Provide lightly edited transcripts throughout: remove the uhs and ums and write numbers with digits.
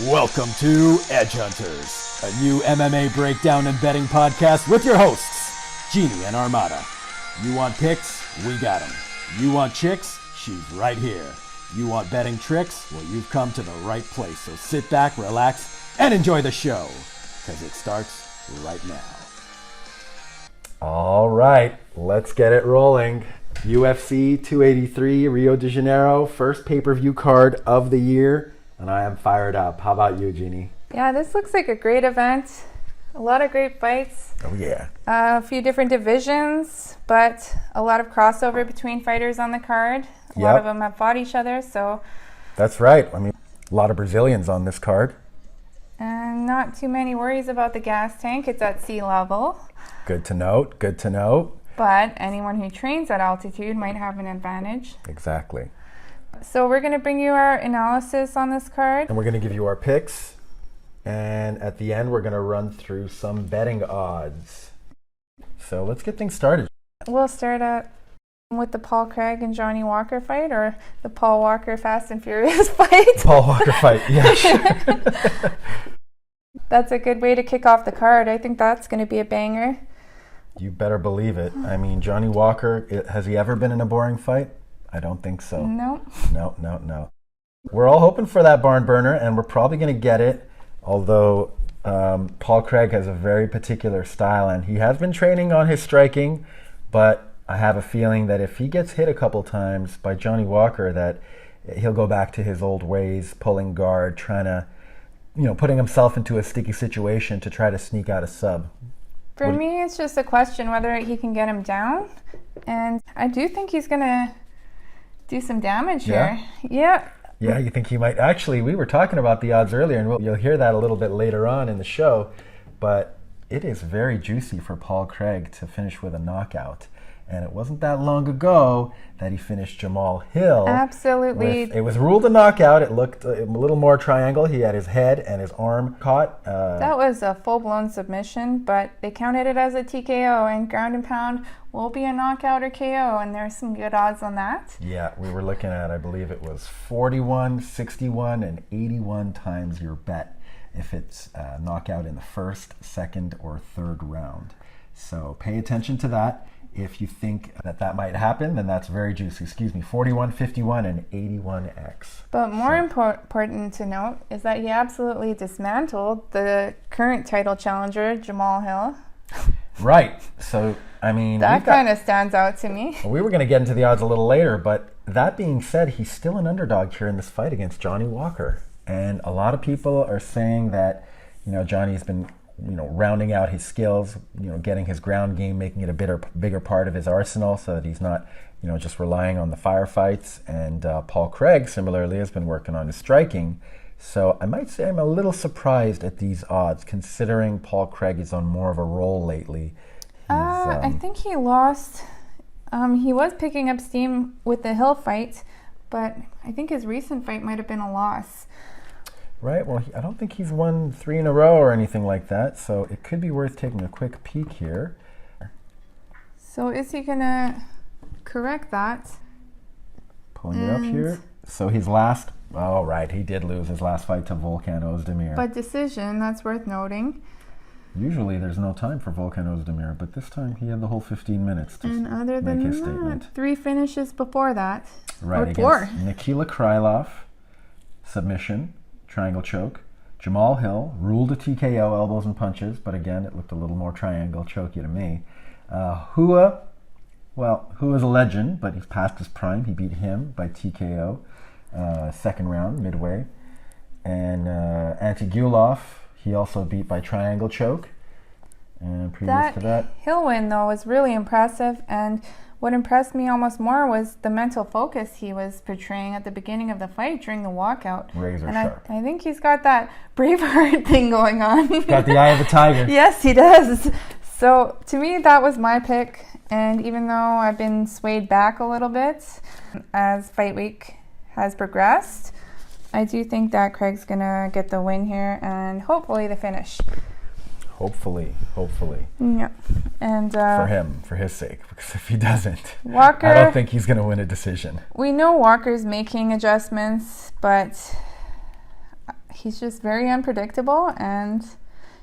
Welcome to Edge Hunters, a new MMA breakdown and betting podcast with your hosts, Jeannie and Armada. You want picks? We got them. You want chicks? She's right here. You want betting tricks? Well, you've come to the right place. So sit back, relax, and enjoy the show, because it starts right now. All right, let's get it rolling. UFC 283 Rio de Janeiro, first pay-per-view card of the year. And I am fired up. How about you, Jeannie? Yeah, this looks like a great event. A lot of great fights. Oh, yeah. A few different divisions, but a lot of crossover between fighters on the card. A lot of them have fought each other, so... That's right. I mean, a lot of Brazilians on this card. And not too many worries about the gas tank. It's at sea level. Good to note. Good to note. But anyone who trains at altitude might have an advantage. Exactly. So we're going to bring you our analysis on this card. And we're going to give you our picks. And at the end, we're going to run through some betting odds. So let's get things started. We'll start out with the Paul Craig and Johnny Walker fight, or the Paul Walker Fast and Furious fight. Paul Walker fight, yeah, sure. That's a good way to kick off the card. I think that's going to be a banger. You better believe it. I mean, Johnny Walker, has he ever been in a boring fight? I don't think so. No. No. We're all hoping for that barn burner, and we're probably going to get it, although Paul Craig has a very particular style, and he has been training on his striking, but I have a feeling that if he gets hit a couple times by Johnny Walker, that he'll go back to his old ways, pulling guard, trying to, putting himself into a sticky situation to try to sneak out a sub. For me, it's just a question whether he can get him down, and I do think he's going to do some damage here. Yeah, you think he might? Actually, we were talking about the odds earlier, and you'll hear that a little bit later on in the show, but it is very juicy for Paul Craig to finish with a knockout. And it wasn't that long ago that he finished Jamahal Hill. Absolutely. It was ruled a knockout. It looked a little more triangle. He had his head and his arm caught. That was a full-blown submission, but they counted it as a TKO, and ground and pound will be a knockout or KO, and there's some good odds on that. Yeah, we were looking at, I believe it was 41, 61, and 81 times your bet if it's a knockout in the first, second, or third round. So pay attention to that. If you think that might happen, then that's very juicy. 41, 51, and 81x. But more important to note is that he absolutely dismantled the current title challenger, Jamahal Hill. Right. So, I mean... that kind of stands out to me. We were going to get into the odds a little later, but that being said, he's still an underdog here in this fight against Johnny Walker. And a lot of people are saying that, Johnny's been... rounding out his skills, getting his ground game, making it a bigger part of his arsenal so that he's not, just relying on the firefights. And Paul Craig, similarly, has been working on his striking. So I might say I'm a little surprised at these odds, considering Paul Craig is on more of a roll lately. I think he lost. He was picking up steam with the Hill fight, but I think his recent fight might have been a loss. Right, well, I don't think he's won 3 in a row or anything like that, so it could be worth taking a quick peek here. So is he going to correct that? Pulling it up here. So his last, he did lose his last fight to Volkan Ozdemir. But decision, that's worth noting. Usually there's no time for Volkan Ozdemir, but this time he had the whole 15 minutes to make his statement. 3 finishes before that. Right, or 4. Nikita Krylov, submission. Triangle choke. Jamahal Hill ruled a TKO, elbows and punches, but again, it looked a little more triangle chokey to me. Hua's a legend, but he's past his prime. He beat him by TKO, second round, midway. And Antigulov, he also beat by triangle choke. And previous to that, Hill win, though, was really impressive, and what impressed me almost more was the mental focus he was portraying at the beginning of the fight during the walkout. Razor sharp. I think he's got that Braveheart thing going on. Got the eye of the tiger. Yes, he does. So to me, that was my pick. And even though I've been swayed back a little bit as fight week has progressed, I do think that Craig's going to get the win here and hopefully the finish. Hopefully. Yeah. And for his sake, because if he doesn't, Walker, I don't think he's going to win a decision. We know Walker's making adjustments, but he's just very unpredictable, and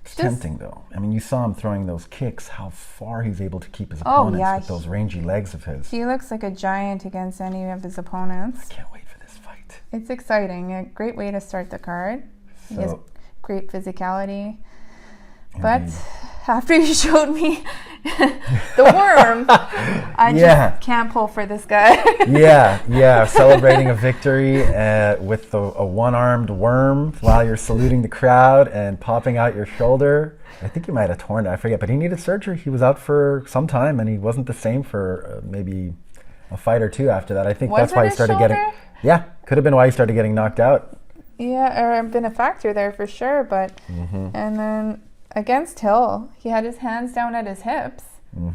it's tempting though. I mean, you saw him throwing those kicks, how far he's able to keep his opponents with those rangy legs of his. He looks like a giant against any of his opponents. I can't wait for this fight. It's exciting. A great way to start the card. He has great physicality. Indeed. But after you showed me the worm, I just can't pull for this guy. yeah. Celebrating a victory with a one-armed worm while you're saluting the crowd and popping out your shoulder. I think he might have torn it, I forget, but he needed surgery. He was out for some time, and he wasn't the same for maybe a fight or two after that. I think that's why he started getting... Yeah, could have been why he started getting knocked out. Yeah, or been a factor there for sure, but... And then... Against Hill, he had his hands down at his hips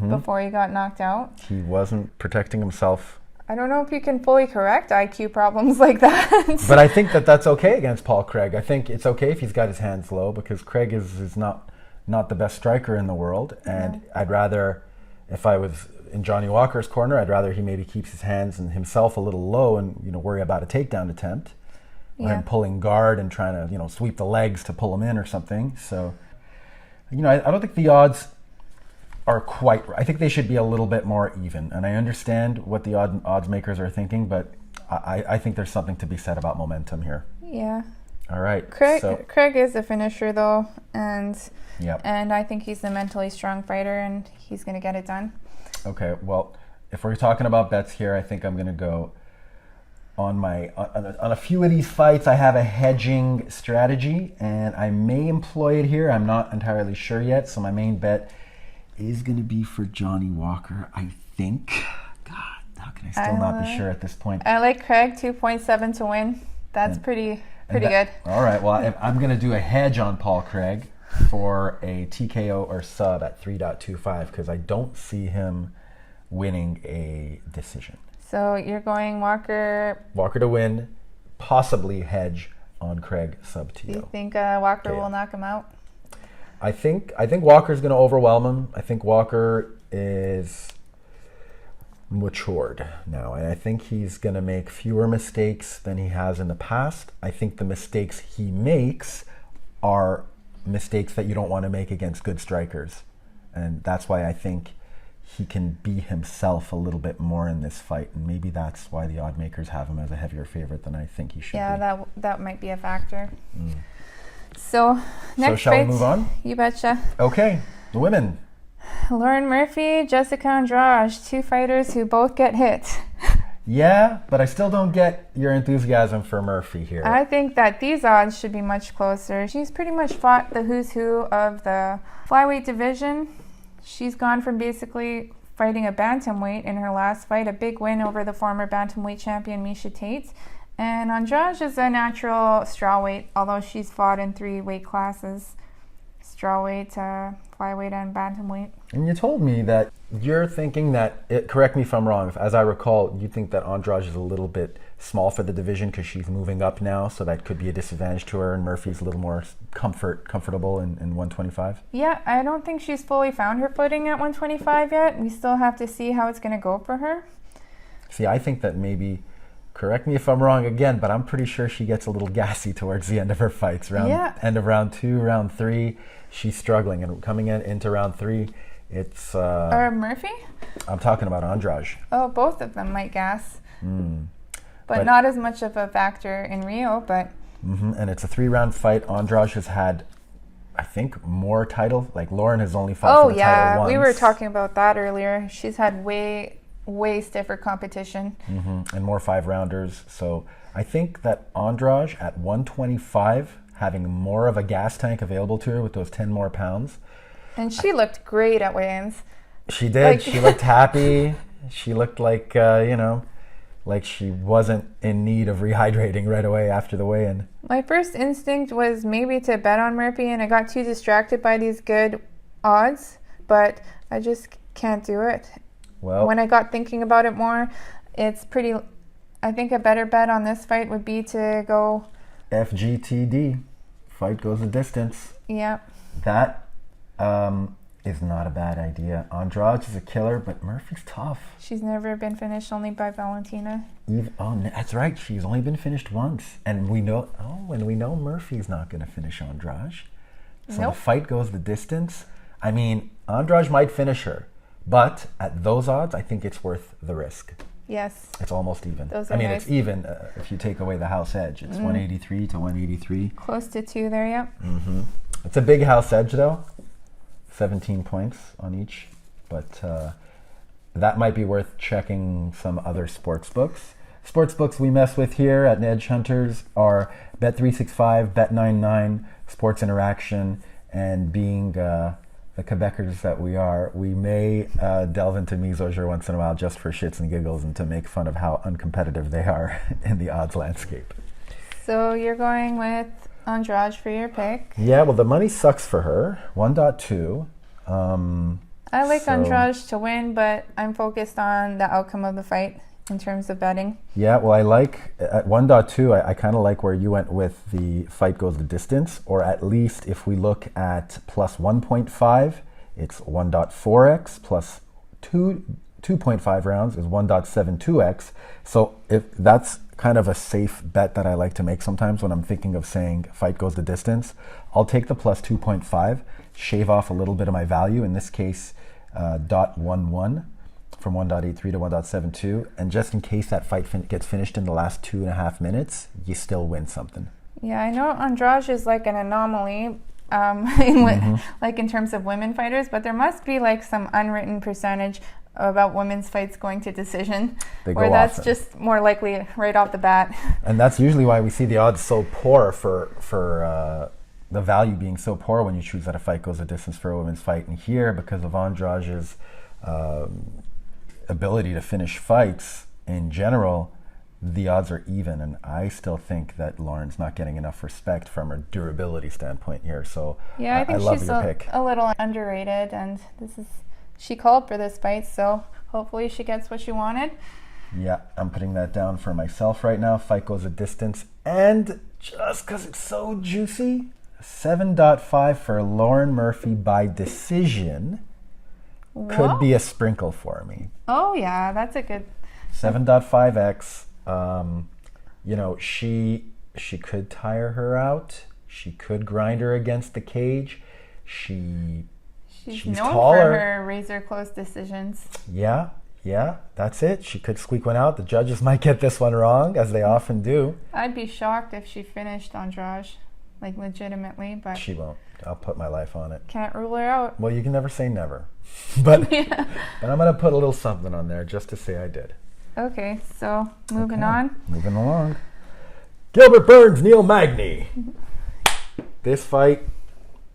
before he got knocked out. He wasn't protecting himself. I don't know if you can fully correct IQ problems like that. But I think that's okay against Paul Craig. I think it's okay if he's got his hands low, because Craig is not the best striker in the world. And I'd rather, if I was in Johnny Walker's corner, I'd rather he maybe keeps his hands and himself a little low and worry about a takedown attempt. Or him pulling guard and trying to sweep the legs to pull him in or something. So... I don't think the odds are quite right. I think they should be a little bit more even. And I understand what the odds makers are thinking, but I think there's something to be said about momentum here. Yeah. All right. Craig is a finisher, though, and I think he's a mentally strong fighter, and he's going to get it done. Okay. Well, if we're talking about bets here, I think I'm going to go on a few of these fights. I have a hedging strategy, and I may employ it here. I'm not entirely sure yet. So my main bet is going to be for Johnny Walker, I think. God, how can I still not be sure at this point? I like Craig 2.7 to win. That's pretty good. All right. Well, I'm going to do a hedge on Paul Craig for a TKO or sub at 3.25 because I don't see him winning a decision. So you're going Walker to win, possibly hedge on Craig sub TO. Do you think Walker will knock him out? I think Walker's going to overwhelm him. I think Walker is matured now, and I think he's going to make fewer mistakes than he has in the past. I think the mistakes he makes are mistakes that you don't want to make against good strikers, and that's why I think he can be himself a little bit more in this fight, and maybe that's why the odd makers have him as a heavier favorite than I think he should be. Yeah, that might be a factor. So next shall fight, we move on? You betcha. Okay, the women. Lauren Murphy, Jessica Andrade, two fighters who both get hit. Yeah, but I still don't get your enthusiasm for Murphy here. I think that these odds should be much closer. She's pretty much fought the who's who of the flyweight division. She's gone from basically fighting a bantamweight in her last fight, a big win over the former bantamweight champion Misha Tate. And Andrade is a natural strawweight, although she's fought in 3 weight classes: strawweight, flyweight, and bantamweight. And you told me that you're thinking that, correct me if I'm wrong, as I recall, you think that Andrade is a little bit small for the division because she's moving up now, so that could be a disadvantage to her, and Murphy's a little more comfortable in 125? Yeah, I don't think she's fully found her footing at 125 yet. We still have to see how it's going to go for her. See, I think that maybe, correct me if I'm wrong again, but I'm pretty sure she gets a little gassy towards the end of her fights. End of round 2, round 3, she's struggling, and coming into round 3, it's... Murphy? I'm talking about Andrade. Oh, both of them might gas. But not as much of a factor in Rio, but... And it's a 3-round fight. Andrade has had, I think, more titles. Like, Lauren has only fought for the title once. We were talking about that earlier. She's had way stiffer competition. And more 5-rounders. So I think that Andrade at 125, having more of a gas tank available to her with those 10 more pounds. And she looked great at weigh-ins. She did. She looked happy. She looked like, like she wasn't in need of rehydrating right away after the weigh-in. My first instinct was maybe to bet on Murphy, and I got too distracted by these good odds, but I just can't do it. Well, when I got thinking about it more, it's pretty... I think a better bet on this fight would be to go... FGTD. Fight goes the distance. Yeah. That is not a bad idea. Andrade is a killer, but Murphy's tough. She's never been finished, only by Valentina. That's right. She's only been finished once, and we know. And we know Murphy's not going to finish Andrade. So Nope. the fight goes the distance. I mean, Andrade might finish her, but at those odds, I think it's worth the risk. Yes. It's almost even. Those are nice. It's even if you take away the house edge. It's 183 to 183. Close to 2 there, yep. It's a big house edge, though. 17 points on each. But that might be worth checking some other sports books. Sports books we mess with here at Edge Hunters are Bet365, Bet99, Sports Interaction, and being the Quebecers that we are, we may delve into mise au jour once in a while just for shits and giggles and to make fun of how uncompetitive they are in the odds landscape. So you're going with Andrade for your pick. Yeah, well, the money sucks for her. 1.2. I like Andrade to win, but I'm focused on the outcome of the fight in terms of betting. Yeah, well, I like at 1.2, I kind of like where you went with the fight goes the distance, or at least if we look at plus 1.5, it's 1.4x plus 2.5 rounds is 1.72x. So if that's kind of a safe bet that I like to make sometimes when I'm thinking of saying fight goes the distance, I'll take the plus 2.5, shave off a little bit of my value, in this case, 0.11. From 1.83 to 1.72, and just in case that fight gets finished in the last 2.5 minutes, you still win something. Yeah, I know Andrade is like an anomaly, like in terms of women fighters, but there must be like some unwritten percentage about women's fights going to decision, where that's often just more likely right off the bat. And that's usually why we see the odds so poor for the value being so poor when you choose that a fight goes a distance for a women's fight. And here, because of Andrade's ability to finish fights in general, the odds are even, and I still think that Lauren's not getting enough respect from her durability standpoint here. So yeah, I think love she's your pick. A little underrated, and she called for this fight, so hopefully she gets what she wanted. Yeah, I'm putting that down for myself right now. Fight goes a distance, and just because it's so juicy, 7.5 for Lauren Murphy by decision. Could be a sprinkle for me. Oh yeah, that's a good 7.5x. She could tire her out. She could grind her against the cage. She's known taller. For her razor close decisions. Yeah, that's it. She could squeak one out. The judges might get this one wrong, as they often do. I'd be shocked if she finished Andrade, like legitimately, but she won't. I'll put my life on it. Can't rule her out. Well, you can never say never. But I'm going to put a little something on there just to say I did. Okay, so moving on. Moving along. Gilbert Burns, Neil Magny. This fight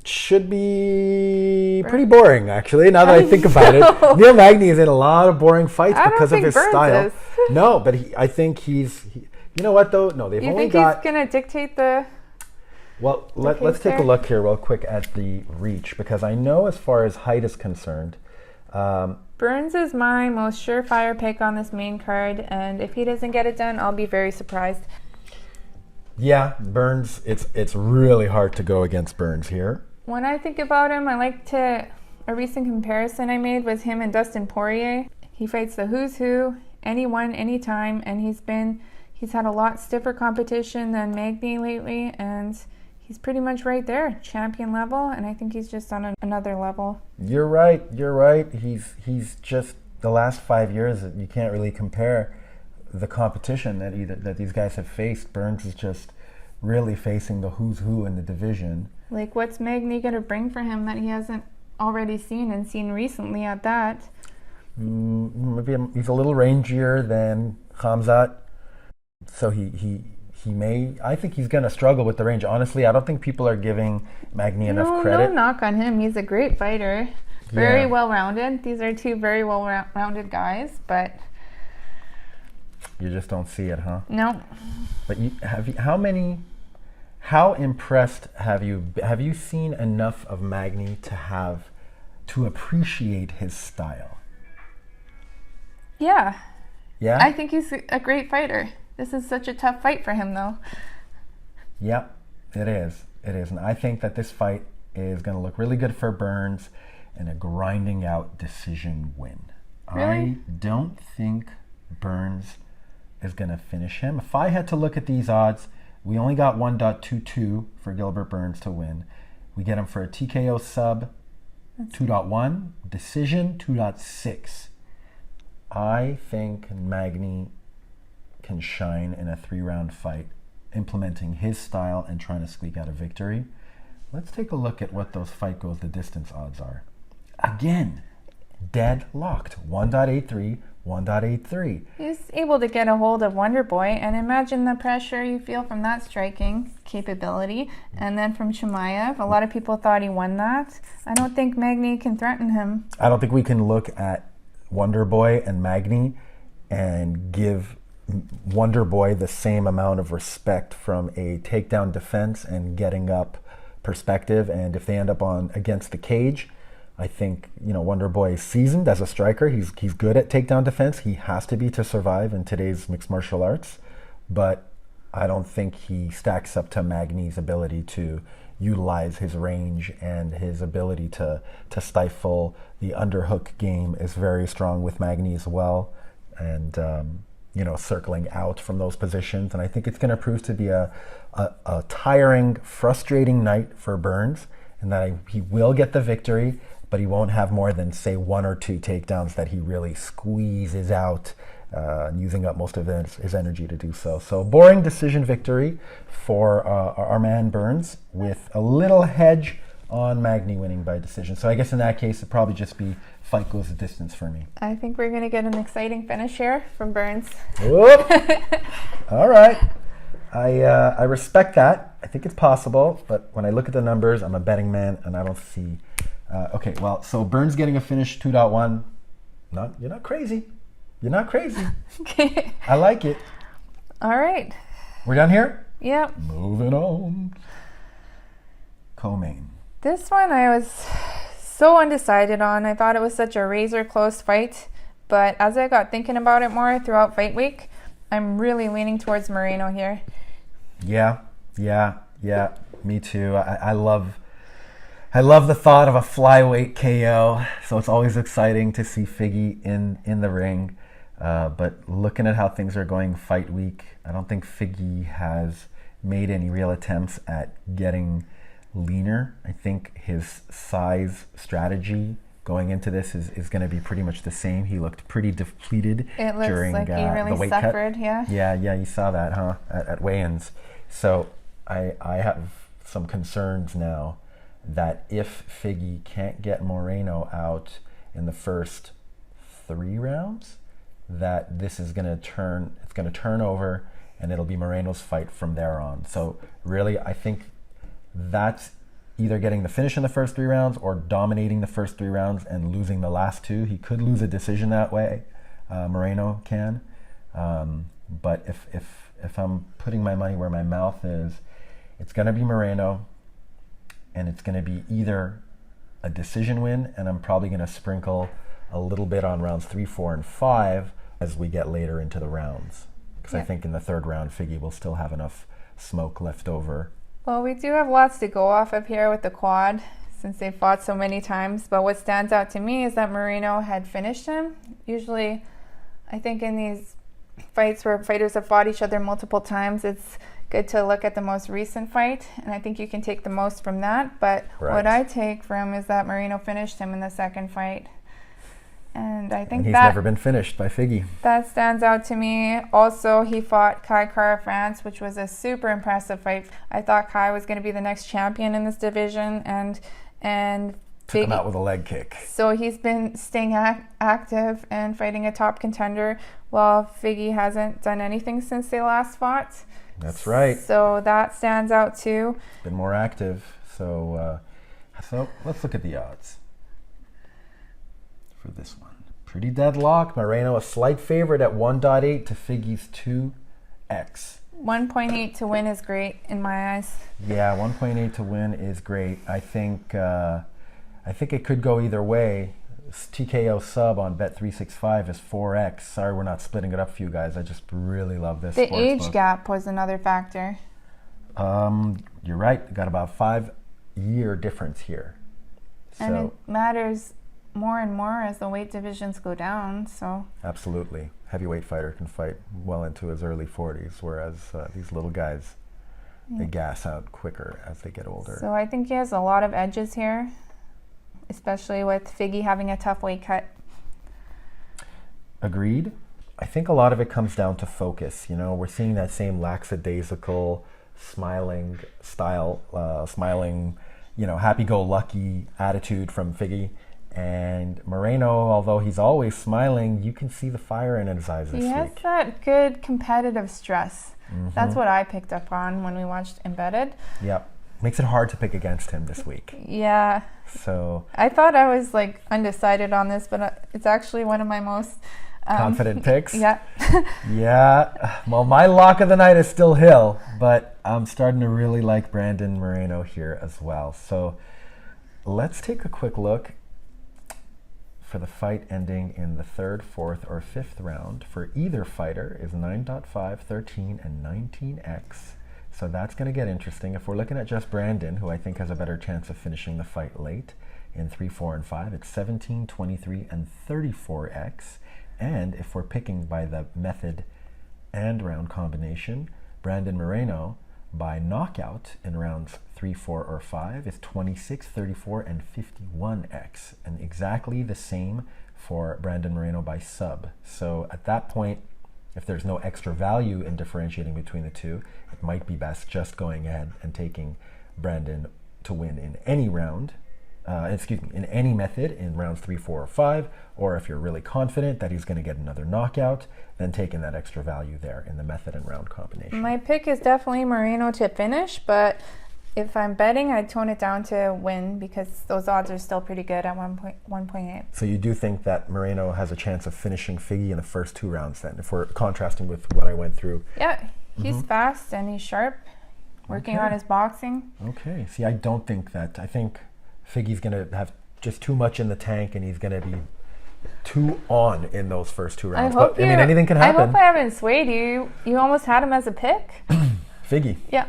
should be pretty boring, actually, now that I think about it. Neil Magny is in a lot of boring fights because of his style. No, but I think he's... you know what, though? No, they've only got... You think he's going to dictate the... Well, let's take a look here real quick at the reach, because I know as far as height is concerned... Burns is my most surefire pick on this main card, and if he doesn't get it done, I'll be very surprised. Yeah, Burns, it's really hard to go against Burns here. When I think about him, a recent comparison I made was him and Dustin Poirier. He fights the who's who, anyone, anytime, and he's had a lot stiffer competition than Magny lately, and he's pretty much right there, champion level, and I think he's just on another level. You're right. He's just, the last 5 years, you can't really compare the competition that these guys have faced. Burns is just really facing the who's who in the division. Like, what's Magny going to bring for him that he hasn't already seen recently at that? Maybe he's a little rangier than Khamzat, so he may... I think he's going to struggle with the range. Honestly, I don't think people are giving Magny enough credit. No knock on him. He's a great fighter. Very well-rounded. These are two very well-rounded guys, but... You just don't see it, huh? No. But how impressed have you seen enough of Magny to appreciate his style? Yeah. Yeah? I think he's a great fighter. This is such a tough fight for him, though. Yep, it is. And I think that this fight is going to look really good for Burns. in a grinding out decision win. Really? I don't think Burns is going to finish him. If I had to look at these odds, we only got 1.22 for Gilbert Burns to win. We get him for a TKO sub 2.1, decision 2.6. I think Magny can shine in a 3-round fight, implementing his style and trying to squeak out a victory. Let's take a look at what those fight goes the distance odds are. Again, deadlocked. 1.83, 1.83. He's able to get a hold of Wonder Boy, and imagine the pressure you feel from that striking capability. And then from Chimaev, a lot of people thought he won that. I don't think Magny can threaten him. I don't think we can look at Wonder Boy and Magny and give Wonder Boy the same amount of respect from a takedown defense and getting up perspective. And if they end up on against the cage, I think, Wonder Boy is seasoned as a striker. He's good at takedown defense. He has to be to survive in today's mixed martial arts. But I don't think he stacks up to Magny's ability to utilize his range, and his ability to stifle the underhook game is very strong with Magny as well. And, circling out from those positions. And I think it's going to prove to be a tiring, frustrating night for Burns, and that he will get the victory, but he won't have more than, say, 1 or 2 takedowns that he really squeezes out, using up most of his energy to do so. So boring decision victory for our man Burns, with a little hedge on Magny winning by decision. So I guess in that case, it'd probably just be fight goes the distance for me. I think we're going to get an exciting finish here from Burns. Whoop. All right. I respect that. I think it's possible, but when I look at the numbers, I'm a betting man, and I don't see... okay, well, so Burns getting a finish 2.1. You're not crazy. You're not crazy. Okay. I like it. All right. We're done here? Yep. Moving on. Co-main. This one I was so undecided on. I thought it was such a razor close fight, but as I got thinking about it more throughout fight week, I'm really leaning towards Moreno here. Yeah, me too. I love the thought of a flyweight KO, so it's always exciting to see Figgy in the ring. But looking at how things are going fight week, I don't think Figgy has made any real attempts at getting leaner. I think his size strategy going into this is going to be pretty much the same. He looked pretty depleted during like he really the weight suffered, cut. yeah. Yeah, you saw that, huh? At weigh-ins. So I have some concerns now that if Figgy can't get Moreno out in the first 3 rounds, that this is going to turn over, and it'll be Moreno's fight from there on. So really, I think that's either getting the finish in the first 3 rounds or dominating the first 3 rounds and losing the last 2. He could lose a decision that way. Moreno can. But if I'm putting my money where my mouth is, it's going to be Moreno, and it's going to be either a decision win, and I'm probably going to sprinkle a little bit on rounds 3, 4, and 5 as we get later into the rounds. Because I think in the 3rd round, Figgy will still have enough smoke left over. Well, we do have lots to go off of here with the quad, since they fought so many times. But what stands out to me is that Moreno had finished him. Usually, I think in these fights where fighters have fought each other multiple times, it's good to look at the most recent fight, and I think you can take the most from that. But what I take from is that Moreno finished him in the 2nd fight. And I think he's never been finished by Figgy. That stands out to me. Also, he fought Kai Kara-France, which was a super impressive fight. I thought Kai was going to be the next champion in this division, and took him out with a leg kick. So he's been staying active and fighting a top contender, while Figgy hasn't done anything since they last fought. That's right. So that stands out too. Been more active. So let's look at the odds for this one. Pretty deadlocked. Moreno a slight favorite at 1.8 to Figgy's 2x. 1.8 to win is great in my eyes. Yeah, 1.8 to win is great. I think it could go either way. TKO sub on Bet365 is 4x. Sorry, we're not splitting it up for you guys. I just really love this. The age gap was another factor. You're right. Got about 5-year difference here. And it matters more and more as the weight divisions go down. So absolutely, heavyweight fighter can fight well into his early 40s, whereas these little guys, they gas out quicker as they get older. So I think he has a lot of edges here, especially with Figgy having a tough weight cut. Agreed. I think a lot of it comes down to focus. You know, we're seeing that same lackadaisical, smiling style, happy-go-lucky attitude from Figgy. And Moreno, although he's always smiling, you can see the fire in his eyes this week. He has that good competitive stress. Mm-hmm. That's what I picked up on when we watched Embedded. Yep. Makes it hard to pick against him this week. Yeah. So I thought I was undecided on this, but it's actually one of my most confident picks. Yeah. Yeah. Well, my lock of the night is still Hill, but I'm starting to really like Brandon Moreno here as well. So let's take a quick look for the fight ending in the 3rd, 4th, or 5th round for either fighter is 9.5, 13, and 19x. So that's going to get interesting. If we're looking at just Brandon, who I think has a better chance of finishing the fight late in 3, 4, and 5, it's 17, 23, and 34x. And if we're picking by the method and round combination, Brandon Moreno by knockout in rounds 3, 4, or 5 is 26, 34, and 51x. And exactly the same for Brandon Moreno by sub. So at that point, if there's no extra value in differentiating between the two, it might be best just going ahead and taking Brandon to win in any round, in any method in rounds 3, 4, or 5, or if you're really confident that he's going to get another knockout, then taking that extra value there in the method and round combination. My pick is definitely Moreno to finish, but if I'm betting, I'd tone it down to win because those odds are still pretty good at 1.8. So you do think that Moreno has a chance of finishing Figgy in the first 2 rounds then, if we're contrasting with what I went through? Yeah, he's fast and he's sharp, working on his boxing. Okay, see, I don't think that. I think Figgy's going to have just too much in the tank and he's going to be too on in those first 2 rounds. I mean, anything can happen. I hope I haven't swayed you. You almost had him as a pick. Figgy. Yeah.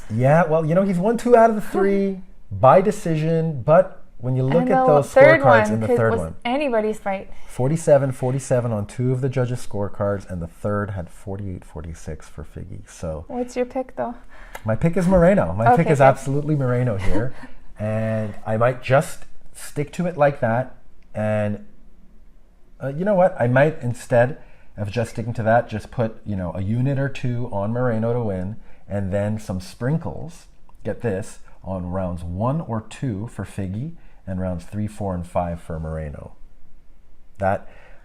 Yeah, well, he's won 2 out of the 3 by decision, but when you look at those scorecards in the third one, anybody's fight. 47-47 on 2 of the judges' scorecards, and the third had 48-46 for Figgy. So what's your pick, though? My pick is Moreno. My pick is absolutely Moreno here, and I might just stick to it like that. And you know what? I might, instead of just sticking to that, just put a unit or 2 on Moreno to win, and then some sprinkles. Get this, on rounds 1 or 2 for Figgy, and rounds 3, 4, and 5 for Moreno.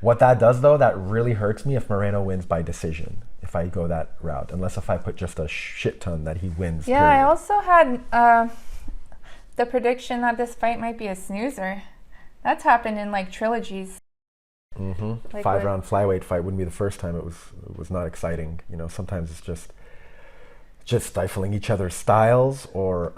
What that does, though, that really hurts me if Moreno wins by decision, if I go that route, unless if I put just a shit ton that he wins. Yeah, period. I also had the prediction that this fight might be a snoozer. That's happened in trilogies. Mm-hmm. 5-round flyweight fight wouldn't be the first time it was not exciting. Sometimes it's just stifling each other's styles or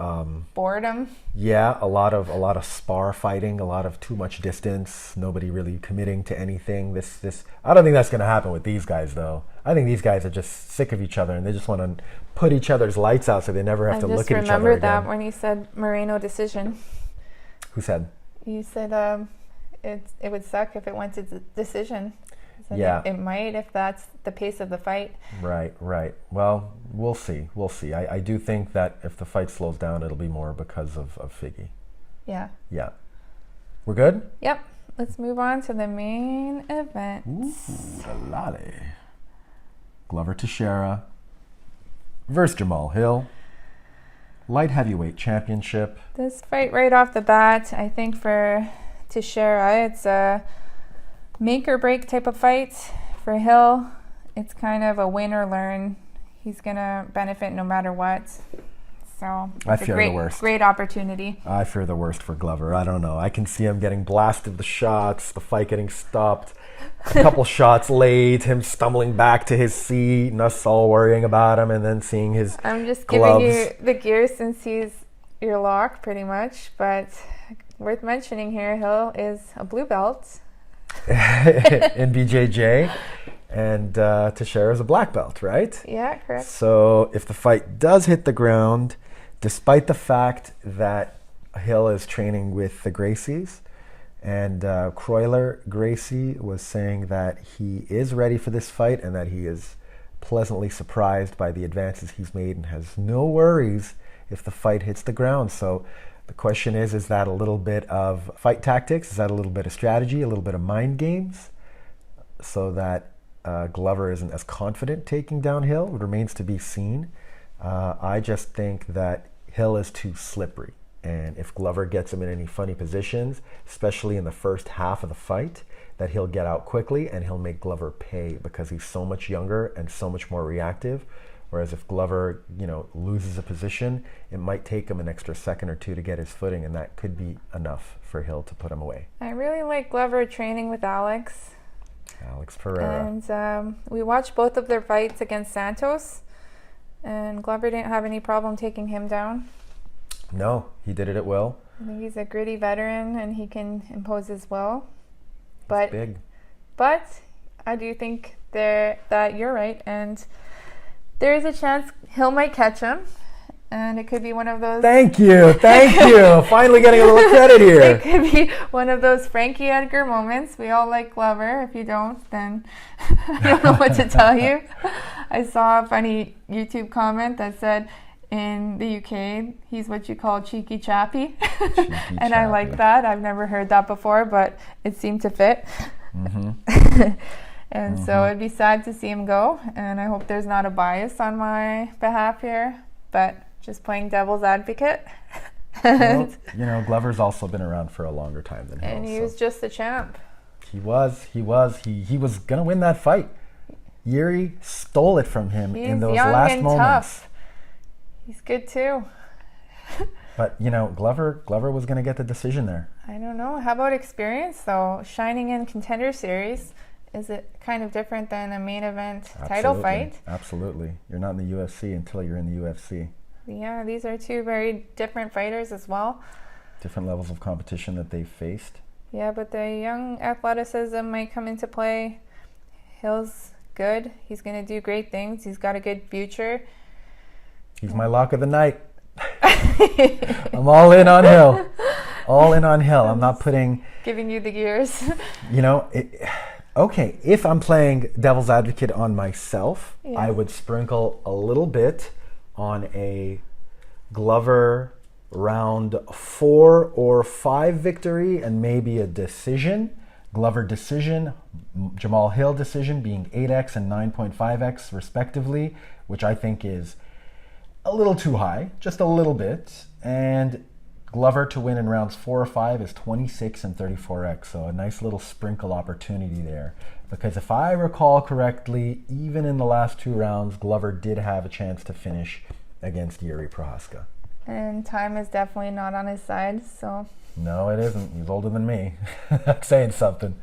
boredom. Yeah, a lot of spar fighting, a lot of too much distance, nobody really committing to anything. This I don't think that's going to happen with these guys, though. I think these guys are just sick of each other and they just want to put each other's lights out so they never have to look at each other again. I just remembered that when you said Moreno decision. Who said? You said it would suck if it went to decision. So yeah. It might if that's the pace of the fight. Right. Well, we'll see. I do think that if the fight slows down, it'll be more because of Figgy. Yeah. Yeah. We're good? Yep. Let's move on to the main event. Ooh, Glover Texeira versus Jamahal Hill. Light heavyweight championship. This fight right off the bat, I think for Texeira, it's a make or break type of fight. For Hill, it's kind of a win or learn. He's going to benefit no matter what. So I fear the worst. Great opportunity. I fear the worst for Glover. I don't know. I can see him getting blasted, the shots, the fight getting stopped, a couple shots late, him stumbling back to his seat, and us all worrying about him, and then seeing his I'm just gloves. giving you the gear since he's your lock pretty much, but worth mentioning here, Hill is a blue belt. in BJJ, and Texeira is a black belt, right? Yeah, correct. So if the fight does hit the ground, despite the fact that Hill is training with the Gracies, and Gracie was saying that he is ready for this fight and that he is pleasantly surprised by the advances he's made and has no worries if the fight hits the ground. So the question is that a little bit of fight tactics? Is that a little bit of strategy, a little bit of mind games, so that Glover isn't as confident taking down Hill? It remains to be seen. I just think that Hill is too slippery. And if Glover gets him in any funny positions, especially in the first half of the fight, that he'll get out quickly and he'll make Glover pay because he's so much younger and so much more reactive. Whereas if Glover, loses a position, it might take him an extra second or two to get his footing, and that could be enough for Hill to put him away. I really like Glover training with Alex Pereira. And we watched both of their fights against Santos, and Glover didn't have any problem taking him down. No, he did it at will. I think he's a gritty veteran and he can impose his will. But big. But I do think that you're right, and there is a chance Hill might catch him, and it could be one of those... Thank you. Finally getting a little credit here. It could be one of those Frankie Edgar moments. We all like Glover. If you don't, then I don't know what to tell you. I saw a funny YouTube comment that said, in the UK, he's what you call cheeky chappy. And I like that. I've never heard that before, but it seemed to fit. Mm-hmm. And so it'd be sad to see him go, and I hope there's not a bias on my behalf here, but just playing devil's advocate. Well, Glover's also been around for a longer time than Hill. And he was just the champ. He was going to win that fight. Yuri stole it from him in those young last and moments. Tough. He's good too. But, Glover was going to get the decision there. I don't know. How about experience, though? Shining in Contender Series, is it kind of different than a main event title fight? Absolutely. You're not in the UFC until you're in the UFC. Yeah, these are two very different fighters as well. Different levels of competition that they've faced. Yeah, but the young athleticism might come into play. Hill's good. He's going to do great things. He's got a good future. He's my lock of the night. I'm all in on Hill. All in on Hill. I'm not putting... Giving you the gears. Okay, if I'm playing devil's advocate on myself, Yeah. I would sprinkle a little bit on a Glover round 4 or 5 victory and maybe a decision. Glover decision, Jamahal Hill decision being 8x and 9.5x respectively, which I think is a little too high, just a little bit. And Glover to win in rounds 4 or 5 is 26 and 34x, so a nice little sprinkle opportunity there. Because if I recall correctly, even in the last 2 rounds, Glover did have a chance to finish against Yuri Prohaska. And time is definitely not on his side, so... No, it isn't. He's older than me. That's saying something.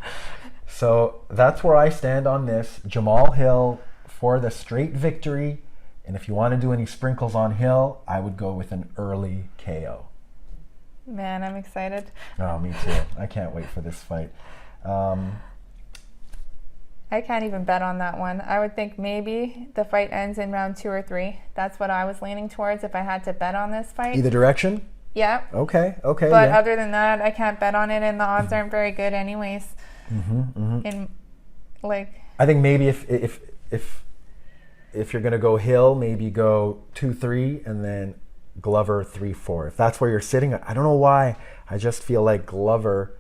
So that's where I stand on this. Jamahal Hill for the straight victory. And if you want to do any sprinkles on Hill, I would go with an early KO. Man, I'm excited. Oh, me too. I can't wait for this fight. I can't even bet on that one. I would think maybe the fight ends in round 2 or 3. That's what I was leaning towards if I had to bet on this fight. Either direction? Yeah. Okay. But yeah. other than that, I can't bet on it, and the odds aren't very good anyways. I think maybe if you're going to go Hill, maybe go 2-3 and then Glover 3-4. If that's where you're sitting, I don't know why. I just feel like Glover,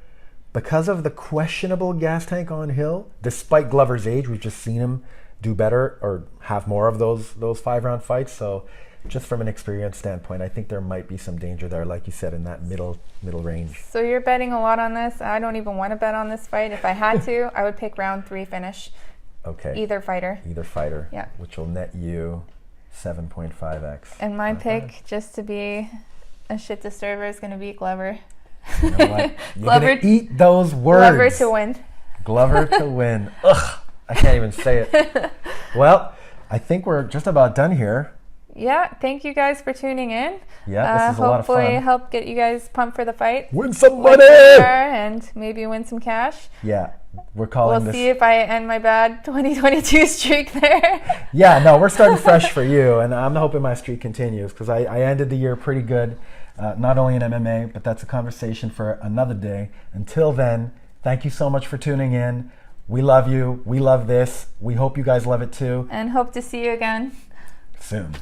because of the questionable gas tank on Hill, despite Glover's age, we've just seen him do better or have more of those 5-round fights. So just from an experience standpoint, I think there might be some danger there, like you said, in that middle range. So you're betting a lot on this. I don't even want to bet on this fight. If I had to, I would pick round 3 finish. Okay. Either fighter. Yeah. Which will net you 7.5x. And my pick, just to be a shit disturber, is going to be Glover. You know what? You're going to eat those words. Glover to win. Glover to win. Ugh, I can't even say it. Well, I think we're just about done here. Yeah, thank you guys for tuning in. Yeah, this is a lot of fun. Hopefully help get you guys pumped for the fight. Win some money! And maybe win some cash. Yeah, we're calling this... We'll see if I end my bad 2022 streak there. Yeah, no, we're starting fresh for you, and I'm hoping my streak continues because I ended the year pretty good. not only in MMA, but that's a conversation for another day. Until then, thank you so much for tuning in. We love you. We love this. We hope you guys love it too. And hope to see you again soon.